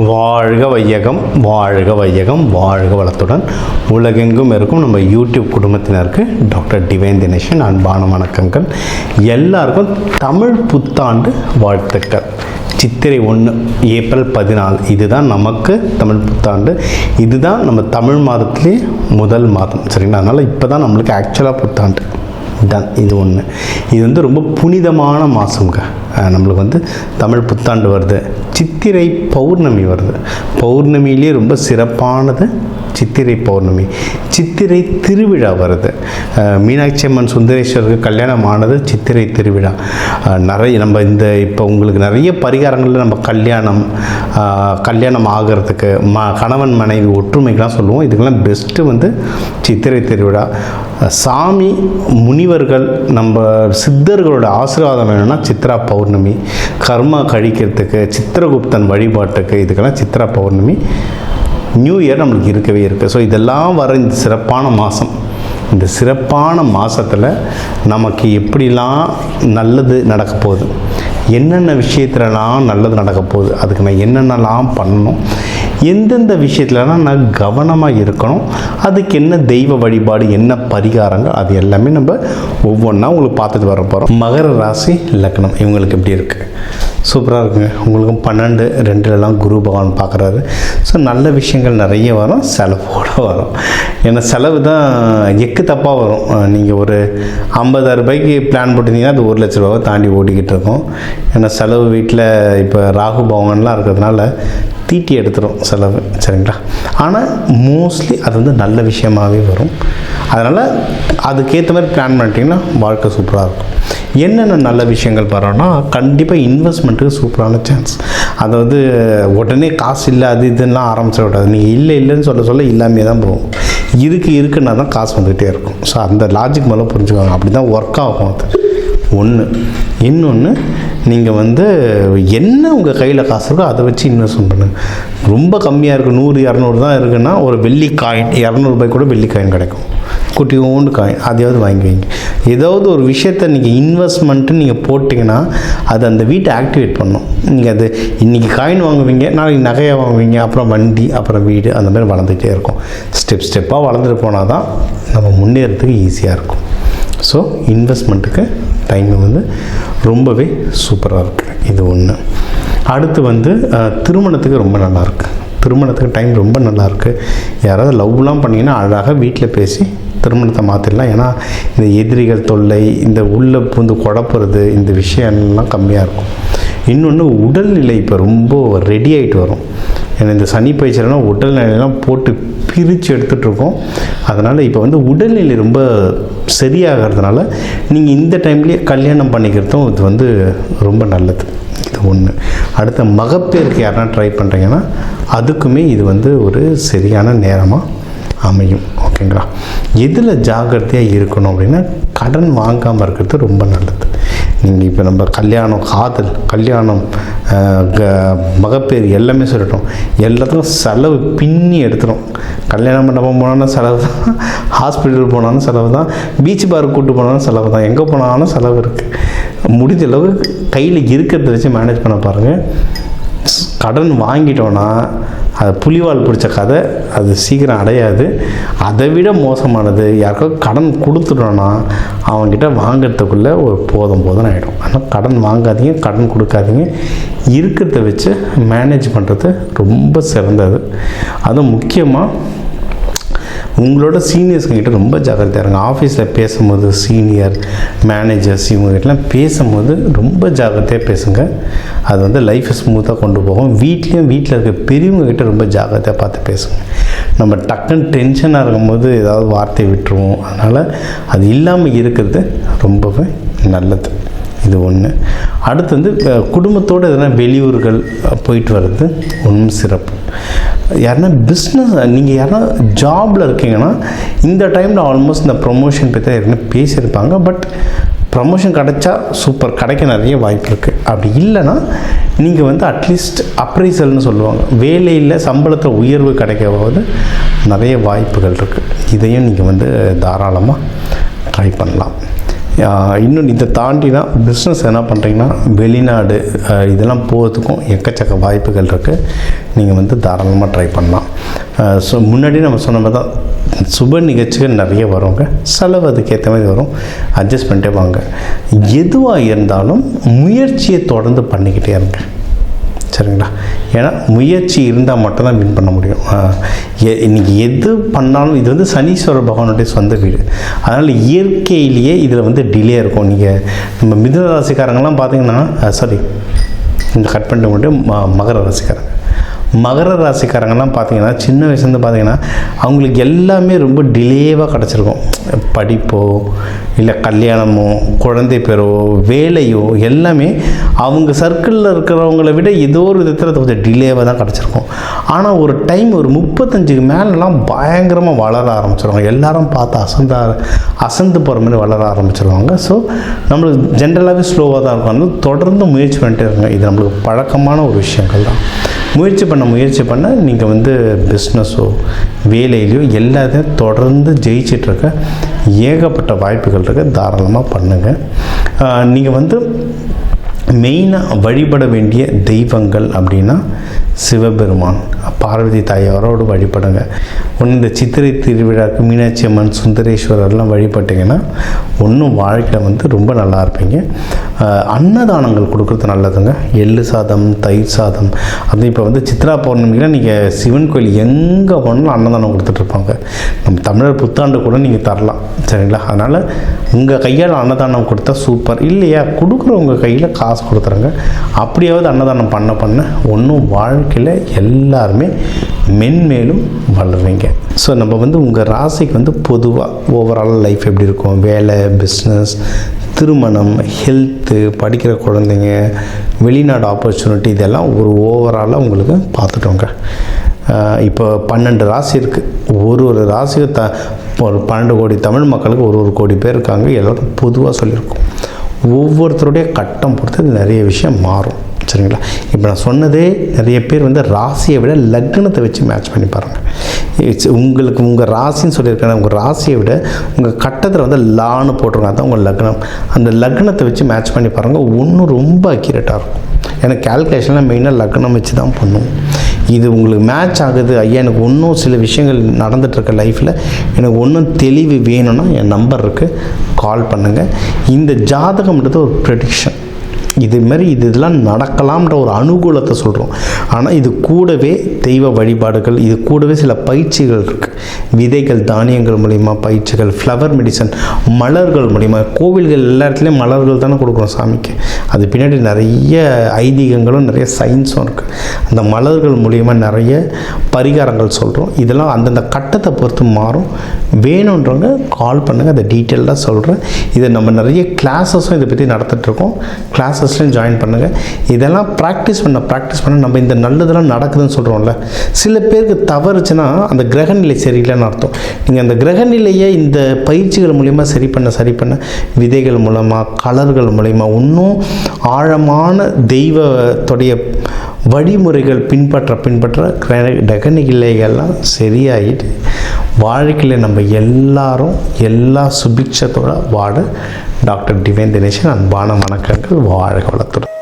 வாழ்க வையகம், வாழ்க வையகம், வாழ்க வளத்துடன் உலகெங்கும் இருக்கும் நம்ம யூடியூப் குடும்பத்தினருக்கு டாக்டர் டிவைன் தினேஷன் அன்பான வணக்கங்கள். எல்லாருக்கும் தமிழ் புத்தாண்டு வாழ்த்துக்கள். சித்திரை 1 ஏப்ரல் 14 இதுதான் நமக்கு தமிழ் புத்தாண்டு. இதுதான் நம்ம தமிழ் மாதத்திலே முதல் மாதம், சரிங்களா? அதனால் இப்போ தான் நம்மளுக்கு ஆக்சுவலாக புத்தாண்டு டன். இது ஒன்று. இது வந்து ரொம்ப புனிதமான மாதங்க. நம்மளுக்கு தமிழ் புத்தாண்டு வருது, சித்திரை பௌர்ணமி வருது. பௌர்ணமியிலே ரொம்ப சிறப்பானது சித்திரை பௌர்ணமி. சித்திரை திருவிழா வருது. மீனாட்சி அம்மன் சுந்தரேஸ்வருக்கு கல்யாணம் ஆனது சித்திரை திருவிழா. நிறைய நம்ம இப்போ உங்களுக்கு நிறைய பரிகாரங்களில் நம்ம கல்யாணம் ஆகிறதுக்கு கணவன் மனைவி ஒற்றுமைக்கெலாம் சொல்லுவோம். இதுக்கெல்லாம் பெஸ்ட்டு சித்திரை திருவிழா. சாமி முனிவர்கள் நம்ம சித்தர்களோட ஆசீர்வாதம் வேணும்னா சித்ரா பௌர்ணமி. கர்மா கழிக்கிறதுக்கு சித்திரகுப்தன் வழிபாட்டுக்கு இதுக்கெல்லாம் சித்ரா பௌர்ணமி. நியூ இயர் நம்மளுக்கு இருக்கவே இருக்குது. ஸோ இதெல்லாம் வர இந்த சிறப்பான மாதம். இந்த சிறப்பான மாதத்தில் நமக்கு எப்படிலாம் நல்லது நடக்க போகுது, என்னென்ன விஷயத்துலலாம் நல்லது நடக்க போகுது, அதுக்கு நான் என்னென்னலாம் பண்ணணும், எந்தெந்த விஷயத்துலலாம் நான் கவனமாக இருக்கணும், அதுக்கு என்ன தெய்வ வழிபாடு, என்ன பரிகாரங்கள், அது எல்லாமே நம்ம ஒவ்வொன்றா உங்களுக்கு பார்த்துட்டு வர போகிறோம். மகர ராசி லக்னம் இவங்களுக்கு எப்படி இருக்குது? சூப்பராக இருக்குங்க. உங்களுக்கும் 12-2 குரு பகவான் பார்க்குறாரு. ஸோ நல்ல விஷயங்கள் நிறைய வரும், செலவோடு வரும். ஏன்னா செலவு தான் எக்கு தப்பாக வரும். நீங்கள் ஒரு 50,000 ரூபாய்க்கு பிளான் போட்டிருந்தீங்கன்னா அது 1 லட்ச ரூபாவை தாண்டி ஓடிக்கிட்டு இருக்கும். ஏன்னா செலவு வீட்டில் இப்போ ராகு பகவான்லாம் இருக்கிறதுனால தீட்டி எடுத்துரும் செலவு, சரிங்களா? ஆனால் மோஸ்ட்லி அது நல்ல விஷயமாகவே வரும். அதனால் அதுக்கேற்ற மாதிரி பிளான் பண்ணிட்டீங்கன்னா வாழ்க்கை சூப்பராக இருக்கும். என்னென்ன நல்ல விஷயங்கள் வரோன்னா, கண்டிப்பாக இன்வெஸ்ட்மெண்ட்டுக்கு சூப்பரான சான்ஸ். அதாவது உடனே காசு இல்லை அது இதுலாம் ஆரம்பிச்சிட விடாது. நீங்கள் இல்லைன்னு சொல்ல இல்லாமே தான் போகும். இருக்குன்னா தான் காசு வந்துகிட்டே இருக்கும். ஸோ அந்த லாஜிக் மேலே புரிஞ்சுக்கோங்க. அப்படி தான் ஒர்க் ஆகும் அது ஒன்று. இன்னொன்று, நீங்கள் என்ன உங்கள் கையில் காசு இருக்கோ அதை வச்சு இன்வெஸ்ட்மெண்ட் பண்ணுங்கள். ரொம்ப கம்மியாக இருக்குது, 100-200 தான் இருக்குன்னா ஒரு வெள்ளி காயின் 200 ரூபாய் கூட வெள்ளி காயின் கிடைக்கும். குட்டியோண்டு காயின் அதையாவது வாங்கி வைங்க. ஏதாவது ஒரு விஷயத்தை நீங்கள் இன்வெஸ்ட்மெண்ட்டு நீங்கள் போட்டிங்கன்னா அது அந்த வீட்டை ஆக்டிவேட் பண்ணும். நீங்கள் அது இன்றைக்கி காயின் வாங்குவீங்க, நாளைக்கு நகையை வாங்குவீங்க, அப்புறம் வண்டி, அப்புறம் வீடு, அந்த மாதிரி வளர்ந்துகிட்டே இருக்கும். ஸ்டெப்பாக வளர்ந்துட்டு போனால் தான் நம்ம முன்னேறதுக்கு ஈஸியாக இருக்கும். ஸோ இன்வெஸ்ட்மெண்ட்டுக்கு டைம் ரொம்பவே சூப்பராக இருக்குது. இது ஒன்று. அடுத்து திருமணத்துக்கு ரொம்ப நல்லாயிருக்கு. திருமணத்துக்கு டைம் ரொம்ப நல்லாயிருக்கு. யாராவது லவ்லாம் பண்ணிங்கன்னா அழகாக வீட்டில் பேசி திருமணத்தை மாற்றிடலாம். ஏன்னா இந்த எதிரிகள் தொல்லை, இந்த உள்ளே பூந்து குழப்புறது, இந்த விஷயம்லாம் கம்மியாக இருக்கும். இன்னொன்று, உடல்நிலை இப்போ ரொம்ப ரெடி ஆகிட்டு வரும். ஏன்னா இந்த சனி பயிற்சியெல்லாம் உடல்நிலையெல்லாம் போட்டு பிரித்து எடுத்துகிட்ருக்கோம். அதனால் இப்போ உடல்நிலை ரொம்ப சரியாகிறதுனால நீங்கள் இந்த டைம்லேயே கல்யாணம் பண்ணிக்கிறதும் இது ரொம்ப நல்லது. இது ஒன்று. அடுத்த மகப்பேருக்கு யாருன்னா ட்ரை பண்ணுறீங்கன்னா அதுக்குமே இது ஒரு சரியான நேரமாக அமையும். ஓகேங்களா? எதில் ஜாக்கிரதையாக இருக்கணும் அப்படின்னா, கடன் வாங்காமல் இருக்கிறது ரொம்ப நல்லது. நீங்கள் இப்போ நம்ம கல்யாணம், காதல், கல்யாணம், மகப்பேறு எல்லாமே சொல்லட்டும், எல்லாத்துக்கும் செலவு பின்னி எடுத்துரும். கல்யாணம் மண்டபம் போனாலும் செலவு தான், ஹாஸ்பிட்டல் போனாலும் செலவு தான், பீச் பாருக்கு கூப்பிட்டு போனாலும் செலவு தான், எங்கே போனாலும் செலவு இருக்குது. முடிஞ்ச அளவு கையில் இருக்கிறத வச்சு மேனேஜ் பண்ண பாருங்கள். கடன் வாங்கிட்டோன்னா அது புலிவால் பிடிச்ச கதை, அது சீக்கிரம் அடையாது. அதை விட மோசமானது, யாருக்கோ கடன் கொடுத்துட்டோன்னா அவங்ககிட்ட வாங்கிறதுக்குள்ளே ஒரு போதும் ஆகிடும். ஆனால் கடன் வாங்காதீங்க, கடன் கொடுக்காதீங்க. இருக்கிறத வச்சு மேனேஜ் பண்ணுறது ரொம்ப சிறந்தது. அதுவும் முக்கியமாக உங்களோட சீனியர்ஸ்கிட்ட ரொம்ப ஜாக்கிரதையாக இருங்க. ஆஃபீஸில் பேசும்போது சீனியர் மேனேஜர்ஸ் இவங்ககிட்டலாம் பேசும்போது ரொம்ப ஜாக்கிரதையாக பேசுங்க. அது லைஃப்பை ஸ்மூத்தாக கொண்டு போகும். வீட்டில் இருக்க பெரியவங்ககிட்ட ரொம்ப ஜாக்கிரதையாக பார்த்து பேசுங்க. நம்ம டக்குன்னு டென்ஷனாக இருக்கும்போது ஏதாவது வார்த்தை விட்டுருவோம். அதனால் அது இல்லாமல் இருக்கிறது ரொம்பவே நல்லது. இது ஒன்று. அடுத்து குடும்பத்தோடு எதனா வெளியூர்கள் போயிட்டு வர்றது ஒன்றும் சிறப்பு. யாருன்னா பிஸ்னஸ், நீங்கள் யாருன்னா ஜாபில் இருக்கீங்கன்னா இந்த டைமில் ஆல்மோஸ்ட் இந்த ப்ரொமோஷன் பற்றி யாருன்னா பேசியிருப்பாங்க. பட் ப்ரமோஷன் கிடைச்சா சூப்பர், கிடைக்க நிறைய வாய்ப்பு இருக்குது. அப்படி இல்லைன்னா நீங்கள் அட்லீஸ்ட் அப்ரைசல்னு சொல்லுவாங்க, வேலையில் சம்பளத்தில் உயர்வு கிடைக்கும் நிறைய வாய்ப்புகள் இருக்குது. இதையும் நீங்கள் தாராளமாக ட்ரை பண்ணலாம். இன்னும் இதை தாண்டினா பிஸ்னஸ் என்ன பண்ணுறீங்கன்னா வெளிநாடு இதெல்லாம் போகிறதுக்கும் எக்கச்சக்க வாய்ப்புகள் இருக்குது. நீங்கள் வந்து தாராளமாக ட்ரை பண்ணலாம். ஸோ முன்னாடி நம்ம சொன்ன மாதிரி தான் சுப நிகழ்ச்சிகள் நிறைய வருங்க, செலவு அதுக்கேற்ற மாதிரி வரும், அட்ஜஸ்ட் பண்ணிட்டே வாங்க. எதுவாக இருந்தாலும் முயற்சியை தொடர்ந்து பண்ணிக்கிட்டே இருங்க, சரிங்களா? ஏன்னா முயற்சி இருந்தால் மட்டும்தான் வின் பண்ண முடியும். இன்றைக்கி எது பண்ணாலும் இது வந்து சனீஸ்வர பகவானுடைய சொந்த வீடு, அதனால் இயற்கையிலேயே இதில் வந்து டிலே இருக்கும். நீங்கள் நம்ம மிதுன ராசிக்காரங்கெல்லாம் பார்த்தீங்கன்னா இங்கே கட் பண்ணிட்டு மட்டும் மகர ராசிக்காரங்கெல்லாம் பார்த்தீங்கன்னா சின்ன வயசுலேருந்து பார்த்தீங்கன்னா அவங்களுக்கு எல்லாமே ரொம்ப டிலேவாக கிடச்சிருக்கும். படிப்போ இல்லை கல்யாணமோ குழந்தை பேரோ வேலையோ எல்லாமே அவங்க சர்க்கிளில் இருக்கிறவங்கள விட ஏதோ ஒரு விதத்தில் கொஞ்சம் டிலேவாக தான் கிடச்சிருக்கும். ஆனால் ஒரு டைம் ஒரு 35க்கு மேலெலாம் பயங்கரமாக வளர ஆரம்பிச்சிருவாங்க. எல்லாரும் பார்த்து அசந்து போகிற மாதிரி வளர ஆரம்பிச்சிருவாங்க. ஸோ நம்மளுக்கு ஜென்ரலாகவே ஸ்லோவாக தான் இருக்கும். அதனால தொடர்ந்து முயற்சி பண்ணிட்டே இருங்க. இது நம்மளுக்கு பழக்கமான ஒரு விஷயங்கள் தான். முயற்சி பண்ண நீங்கள் வந்து பிஸ்னஸோ வேலையிலையோ எல்லாத்தையும் தொடர்ந்து ஜெயிச்சிட்ருக்க ஏகப்பட்ட வாய்ப்புகள் இருக்குது. தாராளமாக பண்ணுங்கள். நீங்கள் வந்து மெயினாக வழிபட வேண்டிய தெய்வங்கள் அப்படின்னா சிவபெருமான், பார்வதி தாயாரோடு வழிபடுங்க. இந்த சித்திரை திருவிழாவுக்கு மீனாட்சி அம்மன், சுந்தரேஸ்வரர்லாம் வழிபட்டிங்கன்னா ஒன்றும் வாழ்க்கையில் வந்து ரொம்ப நல்லா இருப்பீங்க. அன்னதானங்கள் கொடுக்குறது நல்லதுங்க. எள்ளு சாதம், தயிர் சாதம், அது இப்போ வந்து சித்ரா பௌர்ணமிக்குலாம் நீங்கள் சிவன் கோயில் எங்கே போனாலும் அன்னதானம் கொடுத்துட்ருப்பாங்க. நம்ம தமிழர் புத்தாண்டு கூட நீங்கள் தரலாம், சரிங்களா? அதனால் உங்கள் கையால் அன்னதானம் கொடுத்தா சூப்பர். இல்லையா, கொடுக்குறவங்க கையில் காசு கொடுத்துருங்க. அப்படியாவது அன்னதானம் பண்ண ஒன்றும் வாழ்க்கையில் எல்லாருமே மென்மேலும் வளருவீங்க. ஸோ நம்ம வந்து உங்கள் ராசிக்கு வந்து பொதுவாக ஓவரால் லைஃப் எப்படி இருக்கும், வேலை, பிஸ்னஸ், திருமணம், ஹெல்த்து, படிக்கிற குழந்தைங்க, வெளிநாடு ஆப்பர்ச்சுனிட்டி, இதெல்லாம் ஒரு ஓவராலாக உங்களுக்கு பார்த்துட்டோங்க. இப்போ 12 ராசி இருக்குது. ஒரு ராசிக்கு ஒரு 12 கோடி தமிழ் மக்களுக்கு ஒரு கோடி பேர் இருக்காங்க. எல்லோரும் பொதுவாக சொல்லியிருக்கோம். ஒவ்வொருத்தருடைய கட்டம் பொறுத்து நிறைய விஷயம் மாறும், சரிங்களா? இப்போ நான் சொன்னதே நிறைய பேர் வந்து ராசியை விட லக்னத்தை வச்சு மேட்ச் பண்ணி பாருங்கள். உங்களுக்கு உங்கள் ராசின்னு சொல்லியிருக்கேன், உங்கள் ராசியை விட உங்கள் கட்டத்தில் வந்து லான்னு போட்டிருக்காங்க, அதுதான் உங்கள் லக்னம். அந்த லக்னத்தை வச்சு மேட்ச் பண்ணி பாருங்கள், ஒன்றும் ரொம்ப அக்யூரேட்டாக இருக்கும். ஏன்னா கேல்குலேஷன்லாம் மெயினாக லக்னம் வச்சு தான் பண்ணுவோம். இது உங்களுக்கு மேட்ச் ஆகுது, ஐயா எனக்கு இன்னும் சில விஷயங்கள் நடந்துகிட்ருக்க லைஃப்பில் எனக்கு ஒன்றும் தெளிவு வேணும்னா என் நம்பர் இருக்குது, கால் பண்ணுங்கள். இந்த ஜாதகம்ன்றது ஒரு ப்ரெடிக்ஷன். இதெல்லாம் நடக்கலாம்ன்ற ஒரு அனுகூலத்தை சொல்கிறோம். ஆனால் இது கூடவே தெய்வ வழிபாடுகள், இது கூடவே சில பயிற்சிகள் இருக்குது. விதைகள், தானியங்கள் மூலிமா பயிற்சிகள், ஃப்ளவர் மெடிசன், மலர்கள் மூலிமா. கோவில்கள் எல்லா இடத்துலையும் மலர்கள் தானே கொடுக்குறோம் சாமிக்கு. அது பின்னாடி நிறைய ஐதீகங்களும் நிறைய சயின்ஸும் இருக்குது. அந்த மலர்கள் மூலிமா நிறைய பரிகாரங்கள் சொல்கிறோம். இதெல்லாம் அந்தந்த கட்டத்தை பொறுத்து மாறும். வேணுன்றவங்க கால் பண்ணுங்கள், அதை டீட்டெயிலாக சொல்கிறேன். இதை நம்ம நிறைய கிளாஸஸும் இதை பற்றி நடத்திட்டுருக்கோம். கிளாஸஸ்லையும் ஜாயின் பண்ணுங்கள். இதெல்லாம் ப்ராக்டிஸ் பண்ண நம்ம இந்த நல்லதெல்லாம் நடக்குதுன்னு சொல்கிறோம்ல, சில பேருக்கு தவறுச்சுன்னா அந்த கிரகநிலை சரியில்லைன்னு அர்த்தம். நீங்கள் அந்த கிரகநிலையை இந்த பயிற்சிகள் மூலிமா சரி பண்ண விதைகள் மூலமாக, கலர்கள் மூலிமா, இன்னும் ஆழமான தெய்வத்துடைய வழிமுறைகள் பின்பற்ற கிரகநிலைகள்லாம் சரியாயிட்டு வாழ்க்கையில் நம்ம எல்லாரும் எல்லா சுபிக்ஷத்தோட வாழ டாக்டர் டிவைன் தினேஷன் அன்பான வணக்கங்கள். வாழ்க வளத்துடன்.